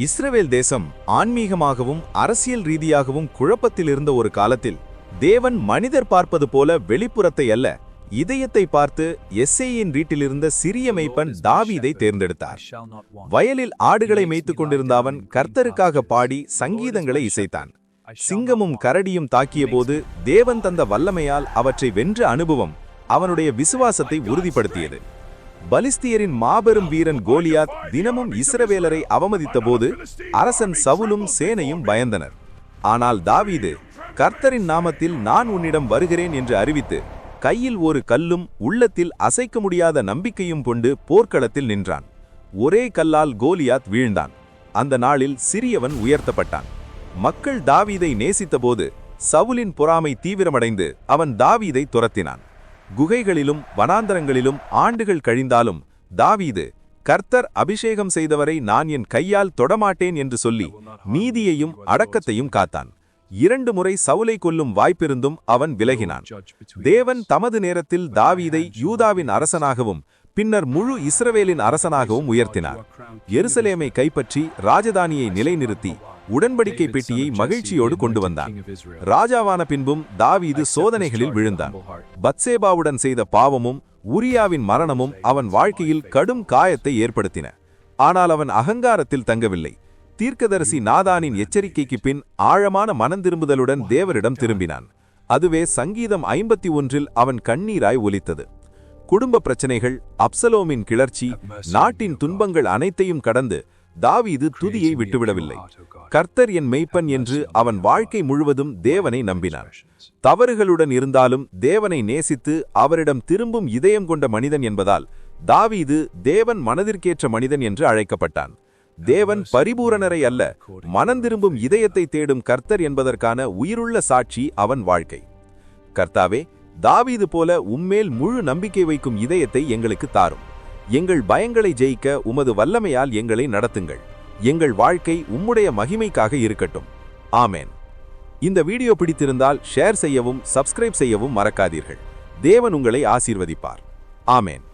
இஸ்ரவேல் தேசம் ஆன்மீகமாகவும் அரசியல் ரீதியாகவும் குழப்பத்தில் இருந்த ஒரு காலத்தில் தேவன் மனிதர் பார்ப்பது போல வெளிப்புறத்தை அல்ல, இதயத்தை பார்த்து எஸ்சேயின் வீட்டிலிருந்த சிறிய மேய்ப்பன் தாவீதை தேர்ந்தெடுத்தார். வயலில் ஆடுகளை மேய்த்துக் கொண்டிருந்த அவன் கர்த்தருக்காக பாடி சங்கீதங்களை இசைத்தான். சிங்கமும் கரடியும் தாக்கியபோது தேவன் தந்த வல்லமையால் அவற்றை வென்ற அனுபவம் அவனுடைய விசுவாசத்தை உறுதிப்படுத்தியது. பலிஸ்தியரின் மாபெரும் வீரன் கோலியாத் தினமும் இஸ்ரவேலரை அவமதித்தபோது அரசன் சவுலும் சேனையும் பயந்தனர். ஆனால் தாவீது, கர்த்தரின் நாமத்தில் நான் உன்னிடம் வருகிறேன் என்று அறிவித்து கையில் ஒரு கல்லும் உள்ளத்தில் அசைக்க முடியாத நம்பிக்கையும் கொண்டு போர்க்களத்தில் நின்றான். ஒரே கல்லால் கோலியாத் வீழ்ந்தான். அந்த நாளில் சிறியவன் உயர்த்தப்பட்டான். மக்கள் தாவீதை நேசித்தபோது சவுலின் பொறாமை தீவிரமடைந்து அவன் தாவீதை துரத்தினான். குகைகளிலும் வனாந்தரங்களிலும் ஆண்டுகள் கழிந்தாலும் தாவீது, கர்த்தர் அபிஷேகம் செய்தவரை நான் என் கையால் தொடமாட்டேன் என்று சொல்லி நீதியையும் அடக்கத்தையும் காத்தான். 2 முறை சவுலை கொல்லும் வாய்ப்பிருந்தும் அவன் விலகினான். தேவன் தமது நேரத்தில் தாவீதை யூதாவின் அரசனாகவும் பின்னர் முழு இஸ்ரவேலின் அரசனாகவும் உயர்த்தினார். எருசலேமை கைப்பற்றி ராஜதானியை நிலைநிறுத்தி உடன்படிக்கை பெட்டியை மகிழ்ச்சியோடு கொண்டு வந்தான். ராஜாவான பின்பும் தாவீது சோதனைகளில் விழுந்தான். பத்சேபாவுடன் செய்த பாவமும் உரியாவின் மரணமும் அவன் வாழ்க்கையில் கடும் காயத்தை ஏற்படுத்தின. ஆனால் அவன் அகங்காரத்தில் தங்கவில்லை. தீர்க்கதரிசி நாதானின் எச்சரிக்கைக்கு பின் ஆழமான மனந்திரும்புதலுடன் தேவரிடம் திரும்பினான். அதுவே சங்கீதம் 51 அவன் கண்ணீராய் ஒலித்தது. குடும்ப பிரச்சனைகள், அப்சலோமின் கிளர்ச்சி, நாட்டின் துன்பங்கள் அனைத்தையும் கடந்து தாவீது துதியை விட்டுவிடவில்லை. கர்த்தர் என் மெய்ப்பன் என்று அவன் வாழ்க்கை முழுவதும் தேவனை நம்பினான். தவறுகளுடன் இருந்தாலும் தேவனை நேசித்து அவரிடம் திரும்பும் இதயம் கொண்ட மனிதன் என்பதால் தாவீது தேவன் மனதிற்கேற்ற மனிதன் என்று அழைக்கப்பட்டான். தேவன் பரிபூரணரை அல்ல, மனந்திரும்பும் இதயத்தை தேடும் கர்த்தர் என்பதற்கான உயிருள்ள சாட்சி அவன் வாழ்க்கை. கர்த்தாவே, தாவீது போல உம்மேல் முழு நம்பிக்கை வைக்கும் இதயத்தை எங்களுக்கு தாரும். எங்கள் பயங்களை ஜெயிக்க உமது வல்லமையால் எங்களை நடத்துங்கள். எங்கள் வாழ்க்கை உம்முடைய மகிமைக்காக இருக்கட்டும். ஆமேன். இந்த வீடியோ பிடித்திருந்தால் ஷேர் செய்யவும் சப்ஸ்கிரைப் செய்யவும் மறக்காதீர்கள். தேவன் உங்களை ஆசீர்வதிப்பார். ஆமேன்.